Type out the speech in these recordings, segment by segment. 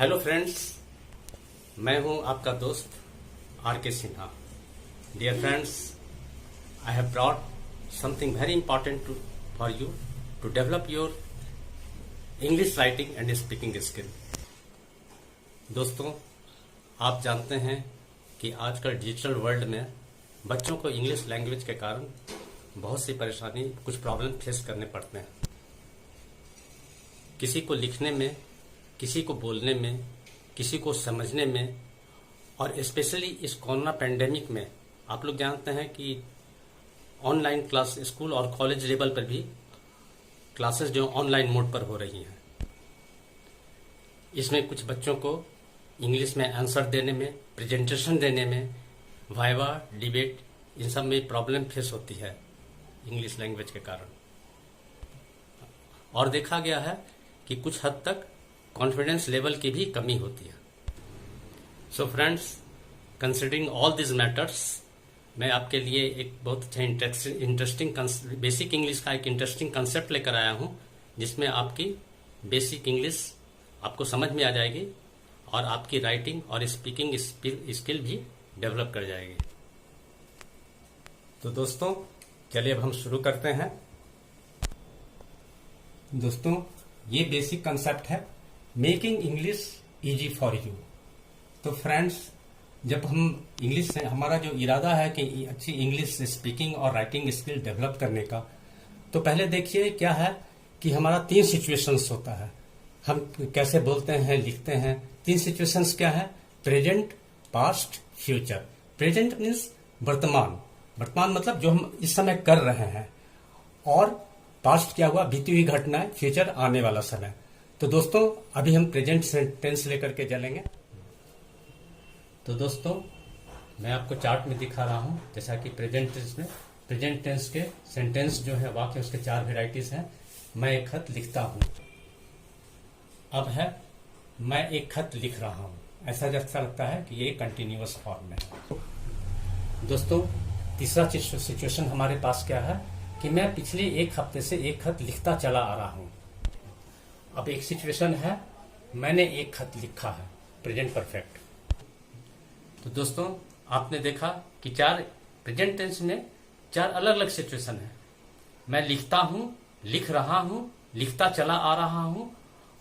Hello friends, मैं हूं आपका दोस्त R K Sinha. Dear friends, I have brought something very important for you to develop your English writing and speaking skill. दोस्तों, आप जानते हैं कि आजकल डिजिटल वर्ल्ड में बच्चों को इंग्लिश लैंग्वेज के कारण बहुत सी परेशानी, कुछ प्रॉब्लम फेस करने पड़ते हैं। किसी को लिखने में, किसी को बोलने में, किसी को समझने में, और स्पेशली इस कोरोना पेंडेमिक में आप लोग जानते हैं कि ऑनलाइन क्लास स्कूल और कॉलेज लेवल पर भी क्लासेस जो ऑनलाइन मोड पर हो रही हैं। इसमें कुछ बच्चों को इंग्लिश में आंसर देने में, प्रेजेंटेशन देने में, वाइवा, डिबेट, इन सब में प्रॉब्लम फेस होती है इंग्लिश लैंग्वेज के कारण। और देखा गया है कि कुछ हद तक कॉन्फिडेंस लेवल की भी कमी होती है। So friends, considering all this matters, मैं आपके लिए एक बहुत अच्छा इंटरेस्टिंग बेसिक इंग्लिश का एक इंटरेस्टिंग कंसेप्ट लेकर आया हूं, जिसमें आपकी बेसिक इंग्लिश आपको समझ में आ जाएगी और आपकी राइटिंग और स्पीकिंग स्किल भी डेवलप कर जाएगी। तो दोस्तों, चलिए अब हम शुरू करते हैं। दोस्तों, ये बेसिक कंसेप्ट है making English easy for you. तो फ्रेंड्स, जब हम इंग्लिश से, हमारा जो इरादा है कि अच्छी इंग्लिश स्पीकिंग और राइटिंग स्किल डेवलप करने का, तो पहले देखिए क्या है कि हमारा 3 सिचुएशंस होता है। हम कैसे बोलते हैं, लिखते हैं। 3 सिचुएशंस क्या है? Present, past, future. Present means वर्तमान, वर्तमान मतलब जो हम इस समय कर रहे हैं, और पास्ट क्या हुआ, बीती हुई घटना। फ्यूचर आने वाला समय। तो दोस्तों, अभी हम प्रेजेंट टेंस लेकर के चलेंगे। तो दोस्तों, मैं आपको चार्ट में दिखा रहा हूं, जैसा कि प्रेजेंट टेंस में, प्रेजेंट टेंस के सेंटेंस जो है, वाक्य, उसके 4 वेराइटीज हैं। मैं एक खत लिखता हूं। अब है मैं एक खत लिख रहा हूं। ऐसा जैसा लगता है कि ये कंटिन्यूअस फॉर्म में है। दोस्तों, तीसरा सिचुएशन हमारे पास क्या है कि मैं पिछले 1 हफ्ते से एक खत लिखता चला आ रहा हूं। अब एक सिचुएशन है मैंने एक खत लिखा है, प्रेजेंट परफेक्ट। तो दोस्तों, आपने देखा कि 4 प्रेजेंट टेंस में 4 अलग अलग सिचुएशन है। मैं लिखता हूं, लिख रहा हूं, लिखता चला आ रहा हूं,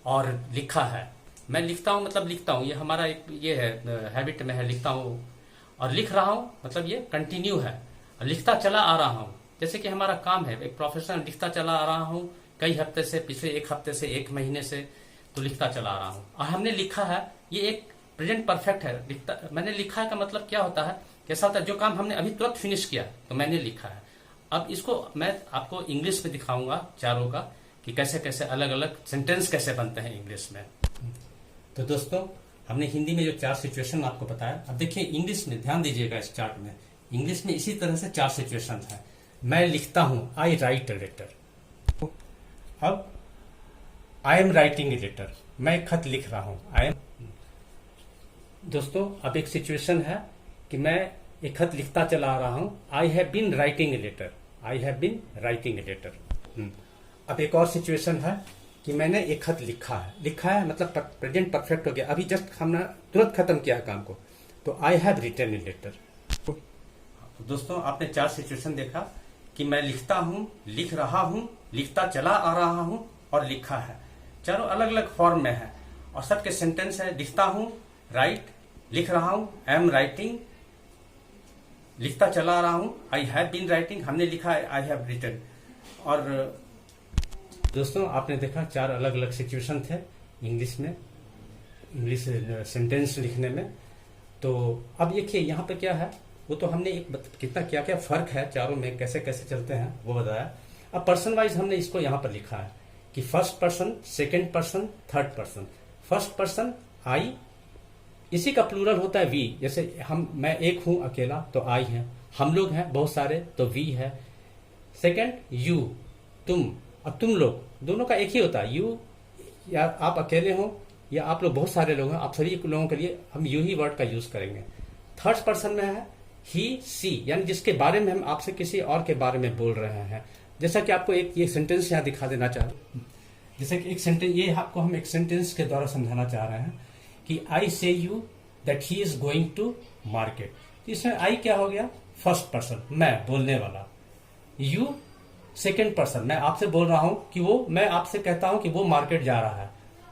और लिखा है। मैं लिखता हूं मतलब लिखता हूं, ये हमारा एक ये है, हैबिट में है, लिखता हूं। और लिख रहा हूं मतलब ये कंटिन्यू है। और लिखता चला आ रहा हूं, जैसे कि हमारा काम है, एक प्रोफेशनल, लिखता चला आ रहा हूं कई हफ्ते से, पिछले 1 हफ्ते से, 1 महीने से, तो लिखता चला आ रहा हूं। और हमने लिखा है, ये एक प्रेजेंट परफेक्ट है। लिखता, मैंने लिखा है का मतलब क्या होता है, कैसा होता है, जो काम हमने अभी तुरंत फिनिश किया तो मैंने लिखा है। अब इसको मैं आपको इंग्लिश में दिखाऊंगा चारों का, कि कैसे कैसे अलग अलग सेंटेंस कैसे बनते हैं इंग्लिश में। तो दोस्तों, हमने हिंदी में जो 4 सिचुएशन आपको बताया, अब देखिए इंग्लिश में ध्यान दीजिएगा। इस चार्ट में इंग्लिश में इसी तरह से 4 सिचुएशन है। मैं लिखता हूं, आई राइट ए लेटर। अब I am writing a letter, मैं खत लिख रहा हूं, आई एम। दोस्तों, अब एक सिचुएशन है कि मैं एक खत लिखता चला आ रहा हूं, I have been writing a letter, I have been writing a letter. अब एक और सिचुएशन है कि मैंने एक खत लिखा है। लिखा है मतलब प्रेजेंट परफेक्ट हो गया, अभी जस्ट हमने तुरंत खत्म किया काम को, तो I have written a letter. दोस्तों, आपने 4 सिचुएशन देखा कि मैं लिखता हूं, लिख रहा हूं, लिखता चला आ रहा हूं, और लिखा है। चारों अलग अलग फॉर्म में है, और सबके सेंटेंस है, लिखता हूं, राइट, लिख रहा हूं, आई एम राइटिंग, लिखता चला आ रहा हूं, आई हैव बीन राइटिंग, हमने लिखा है, आई हैव रिटन। और दोस्तों, आपने देखा 4 अलग अलग सिचुएशन थे इंग्लिश में, इंग्लिश सेंटेंस लिखने में। तो अब देखिए यहाँ पे क्या है, वो तो हमने एक कितना क्या क्या फर्क है चारों में, कैसे कैसे चलते हैं वो बताया। अब पर्सन वाइज हमने इसको यहाँ पर लिखा है कि first person, second person, third person. First person I, इसी का प्लूरल होता है वी। जैसे मैं एक हूं अकेला तो आई है, हम लोग हैं बहुत सारे तो वी है। सेकंड, यू, तुम। अब तुम लोग, दोनों का एक ही होता है, यू, या आप अकेले हो या आप लोग बहुत सारे लोग हैं, आप सभी लोगों के लिए हम यू ही वर्ड का यूज करेंगे। थर्ड पर्सन में है ही, सी, यानी जिसके बारे में हम आपसे किसी और के बारे में बोल रहे हैं। जैसा कि आपको एक ये सेंटेंस यहाँ दिखा देना चाह रहे हैं, जैसे कि एक सेंटेंस, ये आपको हम एक सेंटेंस के द्वारा समझाना चाह रहे हैं कि I say you that he is going to market. इसमें आई क्या हो गया, फर्स्ट पर्सन, मैं बोलने वाला, यू सेकेंड पर्सन, मैं आपसे बोल रहा हूं कि वो, मैं आपसे कहता हूं कि वो मार्केट जा रहा है,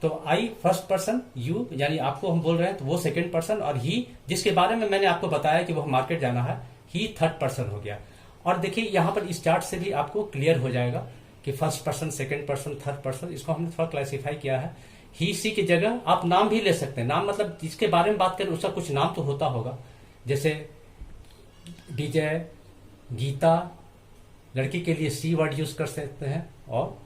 तो आई फर्स्ट पर्सन, यू यानी आपको हम बोल रहे हैं तो वो सेकेंड पर्सन, और ही जिसके बारे में मैंने आपको बताया कि वो मार्केट जाना है, ही थर्ड पर्सन हो गया। और देखिए यहां पर इस चार्ट से भी आपको क्लियर हो जाएगा कि first person, second person, third person, इसको हमने थोड़ा क्लासिफाई किया है। ही सी की जगह आप नाम भी ले सकते हैं। नाम मतलब जिसके बारे में बात करें उसका कुछ नाम तो होता होगा, जैसे विजय, गीता, लड़की के लिए सी वर्ड यूज कर सकते हैं, और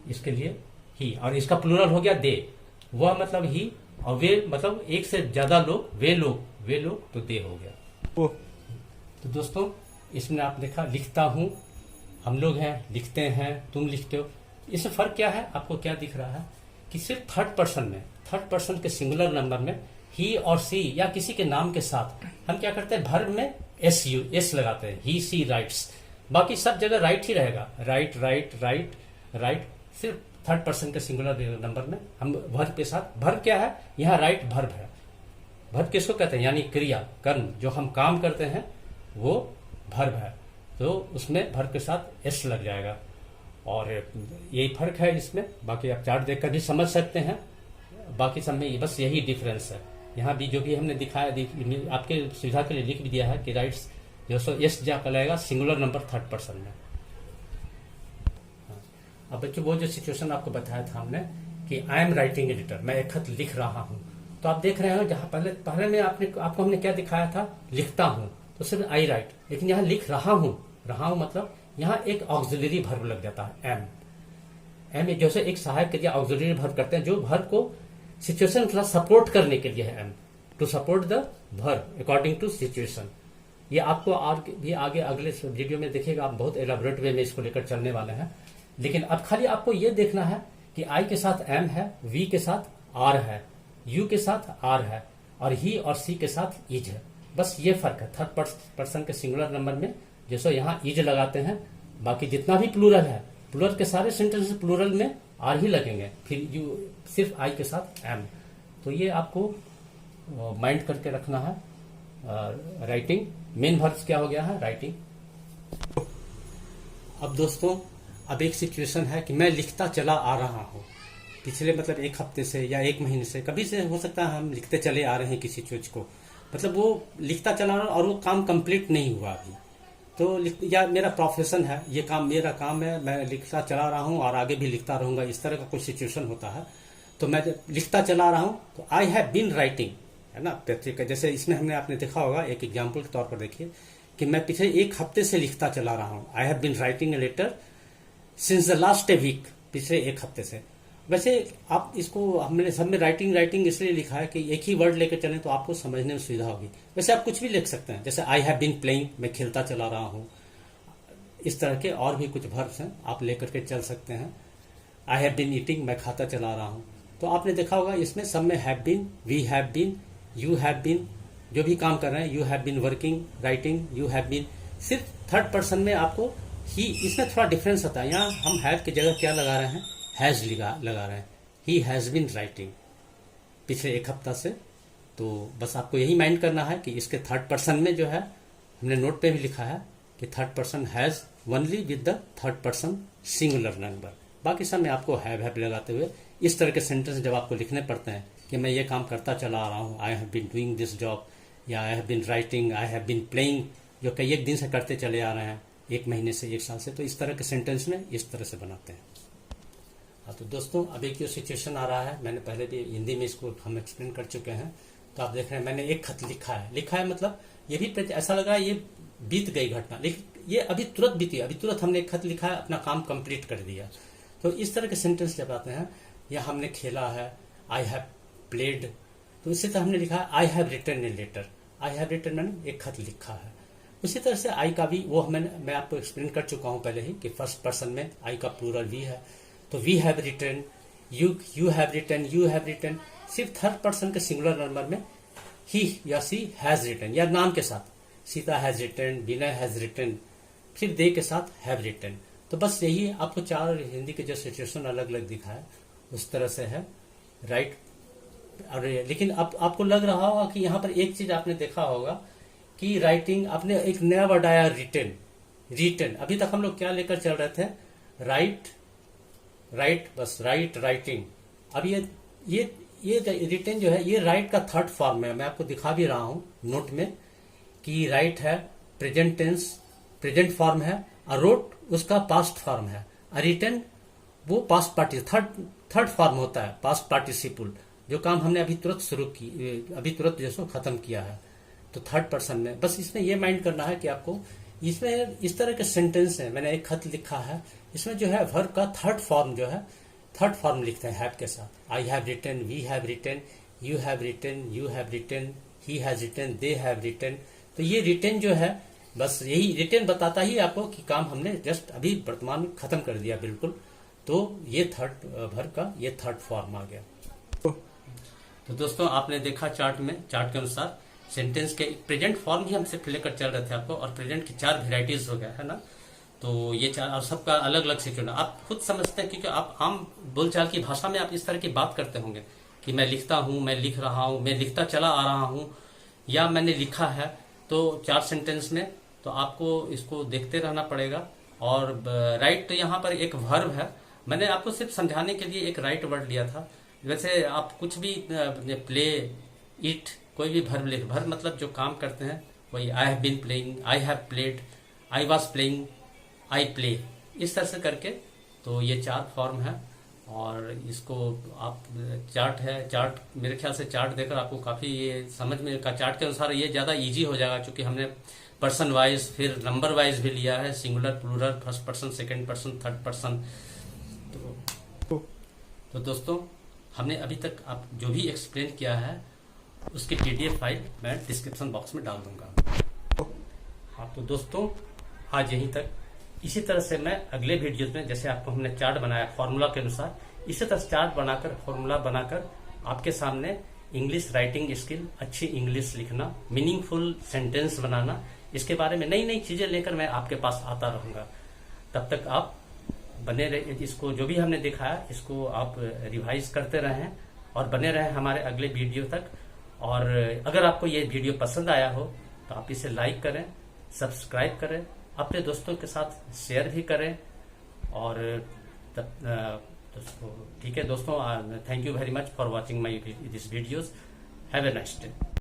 इसके लिए ही, और इसका प्लूरल हो गया दे, वह मतलब ही, और वे मतलब एक से ज्यादा लोग, वे लोग तो दे हो गया। तो दोस्तों इसमें आप देखा, लिखता हूं, हम लोग हैं, लिखते हैं, तुम लिखते हो। इसमें फर्क क्या है, आपको क्या दिख रहा है कि सिर्फ थर्ड पर्सन में, थर्ड पर्सन के सिंगुलर नंबर में ही और सी या किसी के नाम के साथ हम क्या करते हैं, वर्ब में एस लगाते हैं, ही सी राइट्स। बाकी सब जगह राइट ही रहेगा, राइट राइट राइट राइट। सिर्फ थर्ड पर्सन के सिंगुलर नंबर में हम वर्ब के साथ, वर्ब क्या है यहाँ, राइट वर्ब है। वर्ब किसको कहते हैं, यानी क्रिया, कर्म, जो हम काम करते हैं वो वर्ब है, तो उसमें वर्ब के साथ एस लग जाएगा। और यही फर्क है इसमें, बाकी आप चार्ट देखकर भी समझ सकते हैं। बाकी सब में बस यही डिफरेंस है। यहाँ भी जो भी हमने दिखाया, आपके सुविधा के लिए लिख भी दिया है कि राइट्स जो सो एस जा लगेगा सिंगुलर नंबर थर्ड पर्सन में। अब बच्चों वो जो सिचुएशन आपको बताया था हमने कि I am writing a letter, मैं एक खत लिख रहा हूं, तो आप देख रहे हो जहां पहले में आपको हमने क्या दिखाया था, लिखता हूं, तो सिर्फ आई राइट, लेकिन यहाँ लिख रहा हूं मतलब यहाँ एक ऑक्सिलरी वर्ब लग जाता है, एम जैसे एक सहायक क्रिया ऑक्सिलरी वर्ब करते हैं, जो वर्ब को सिचुएशन थोड़ा सपोर्ट करने के लिए है, aim to support the verb according to situation. ये आपको आगे अगले वीडियो में देखिएगा, आप बहुत एलाबोरेट वे में इसको लेकर चलने वाले हैं। लेकिन अब खाली आपको ये देखना है कि आई के साथ एम है, वी के साथ आर है, यू के साथ आर है, और ही और सी के साथ इज है। बस ये फर्क है थर्ड पर्सन के सिंगुलर नंबर में, जैसे यहाँ इज लगाते हैं, बाकी जितना भी प्लूरल है, प्लूरल के सारे सेंटेंस प्लूरल में आर ही लगेंगे, फिर यू सिर्फ आई के साथ एम। तो ये आपको माइंड करके रखना है। राइटिंग मेन वर्ब क्या हो गया है, राइटिंग। अब दोस्तों अब एक सिचुएशन है कि मैं लिखता चला आ रहा हूँ, पिछले मतलब एक हफ्ते से या एक महीने से, कभी से हो सकता है हम लिखते चले आ रहे हैं किसी चीज को, मतलब वो लिखता चला रहा और वो काम कंप्लीट नहीं हुआ अभी, तो या मेरा प्रोफेशन है, ये काम मेरा काम है, मैं लिखता चला रहा हूँ और आगे भी लिखता रहूंगा, इस तरह का कोई सिचुएशन होता है। तो मैं लिखता चला रहा हूँ, तो आई हैव बीन राइटिंग, है ना। जैसे इसमें हमने आपने देखा होगा, एक एग्जाम्पल के तौर पर देखिए कि मैं पिछले एक हफ्ते से लिखता चला रहा हूँ, I have been writing a letter since the last a week, पिछले एक हफ्ते से। वैसे आप इसको हमने सब में राइटिंग इसलिए लिखा है कि एक ही वर्ड लेकर चलें तो आपको समझने में सुविधा होगी। वैसे आप कुछ भी लिख सकते हैं, जैसे आई हैव बीन प्लेइंग, मैं खेलता चला रहा हूँ, इस तरह के और भी कुछ वर्ब्स हैं आप लेकर के चल सकते हैं। आई हैव बीन ईटिंग, मैं खाता चला रहा हूँ। तो आपने देखा होगा इसमें सब में have been, we have been, you have been, जो भी काम कर रहे हैं, you have been working, writing, you have been. सिर्फ थर्ड पर्सन में आपको ही, इसमें थोड़ा डिफरेंस होता है। यहाँ हम हैव की जगह क्या लगा रहे हैं, हैज लगा रहे हैं। ही हैज बीन राइटिंग पिछले एक हफ्ता से। तो बस आपको यही माइंड करना है कि इसके थर्ड पर्सन में जो है, हमने नोट पे भी लिखा है कि third person has only with the third person singular number. बाकी सब में आपको हैव लगाते हुए इस तरह के सेंटेंस जब आपको लिखने पड़ते हैं कि मैं ये काम करता चला आ रहा हूँ, I have been doing this job, या I have been writing, I have been playing, जो कई एक दिन से करते चले आ रहे हैं, एक महीने से, एक साल से। तो इस तरह के सेंटेंस में इस तरह से बनाते हैं। हाँ, तो दोस्तों अब एक जो सिचुएशन आ रहा है, मैंने पहले भी हिंदी में इसको हम एक्सप्लेन कर चुके हैं। तो आप देख रहे हैं मैंने एक खत लिखा है मतलब ये भी ऐसा लग रहा है ये बीत गई घटना, लेकिन ये अभी तुरंत बीती, अभी तुरंत हमने एक खत लिखा है, अपना काम कंप्लीट कर दिया। तो इस तरह के सेंटेंस जब आते हैं, या हमने खेला है, आई हैव प्लेड, तो इसी तरह हमने लिखा है I have written a letter, I have written मैंने एक खत लिखा है। उसी तरह से आई का भी वो मैं आपको एक्सप्लेन कर चुका हूं पहले ही कि फर्स्ट पर्सन में आई का प्लूरल वी है, तो we have written, you have written, you have written. सिर्फ थर्ड पर्सन के सिंगुलर नंबर में ही या सी हैज रिटन, या नाम के साथ Sita has written, Vinay has written, फिर दे के साथ हैव रिटन। तो बस यही आपको चार हिंदी के जो सिचुएशन अलग अलग दिखा है, उस तरह से है। राइट और लेकिन अब आपको लग रहा होगा कि यहाँ पर एक चीज आपने देखा होगा कि राइटिंग, आपने एक नया वर्ड आया रिटन। रिटन, अभी तक हम लोग क्या लेकर चल रहे थे? राइट, राइट, बस राइट, राइटिंग। अब ये रिटन जो है ये राइट का थर्ड फॉर्म है। मैं आपको दिखा भी रहा हूं नोट में कि राइट है प्रेजेंट टेंस, प्रेजेंट फॉर्म है, और रोट उसका पास्ट फॉर्म है, और रिटन वो पास्ट पार्टी थर्ड फॉर्म होता है, पास्ट पार्टिसिपल, जो काम हमने अभी तुरंत शुरू की, अभी तुरंत जैसो खत्म किया है, तो थर्ड पर्सन में। बस इसमें यह माइंड करना है कि आपको इसमें इस तरह के सेंटेंस है, मैंने एक खत लिखा है, इसमें जो है वर्ब का थर्ड फॉर्म जो है, थर्ड फॉर्म लिखते हैं हैव के साथ। I have written, we have written, you have written, you have written, he has written, they have written. तो ये रिटन जो है, बस यही रिटन बताता ही आपको कि काम हमने जस्ट अभी वर्तमान में खत्म कर दिया बिल्कुल। तो ये थर्ड वर्ब का ये थर्ड फॉर्म आ गया। तो दोस्तों आपने देखा चार्ट में, चार्ट के अनुसार सेंटेंस के प्रेजेंट फॉर्म ही हमसे लेकर चल रहे थे आपको, और प्रेजेंट की 4 वेराइटीज हो गया है ना। तो ये 4 और सबका अलग अलग सिचुएशन आप खुद समझते हैं, क्योंकि आप आम बोलचाल की भाषा में आप इस तरह की बात करते होंगे कि मैं लिखता हूं, मैं लिख रहा हूं, मैं लिखता चला आ रहा हूं, या मैंने लिखा है। तो 4 सेंटेंस में तो आपको इसको देखते रहना पड़ेगा। और राइट तो यहाँ पर एक वर्ब है, मैंने आपको सिर्फ समझाने के लिए एक राइट वर्ड लिया था। वैसे आप कुछ भी प्ले, इट, कोई भी वर्ब लिख, वर्ब मतलब जो काम करते हैं वही। I have been playing, I have played, I was playing, I play, इस तरह से करके। तो ये 4 फॉर्म है, और इसको आप चार्ट है, चार्ट मेरे ख्याल से चार्ट देखकर आपको काफी ये समझ में का, चार्ट के अनुसार ये ज्यादा इजी हो जाएगा, क्योंकि हमने पर्सन वाइज फिर नंबर वाइज भी लिया है, singular, plural, first person, second person, third person. तो दोस्तों हमने अभी तक आप जो भी एक्सप्लेन किया है उसकी PDF फाइल मैं डिस्क्रिप्शन बॉक्स में डाल दूंगा। हाँ तो दोस्तों आज यहीं तक। इसी तरह से मैं अगले वीडियोस में, जैसे आपको हमने चार्ट बनाया फॉर्मूला के अनुसार, इसी तरह चार्ट बनाकर, फॉर्मूला बनाकर आपके सामने इंग्लिश राइटिंग स्किल, अच्छी इंग्लिश लिखना, मीनिंगफुल सेंटेंस बनाना, इसके बारे में नई नई चीजें लेकर मैं आपके पास आता रहूंगा। तब तक आप बने रहे, इसको जो भी हमने दिखाया इसको आप रिवाइज करते रहें और बने रहें हमारे अगले वीडियो तक। और अगर आपको ये वीडियो पसंद आया हो तो आप इसे लाइक करें, सब्सक्राइब करें, अपने दोस्तों के साथ शेयर भी करें। और ठीक है दोस्तों, thank you very much for watching my this videos. Have a nice day.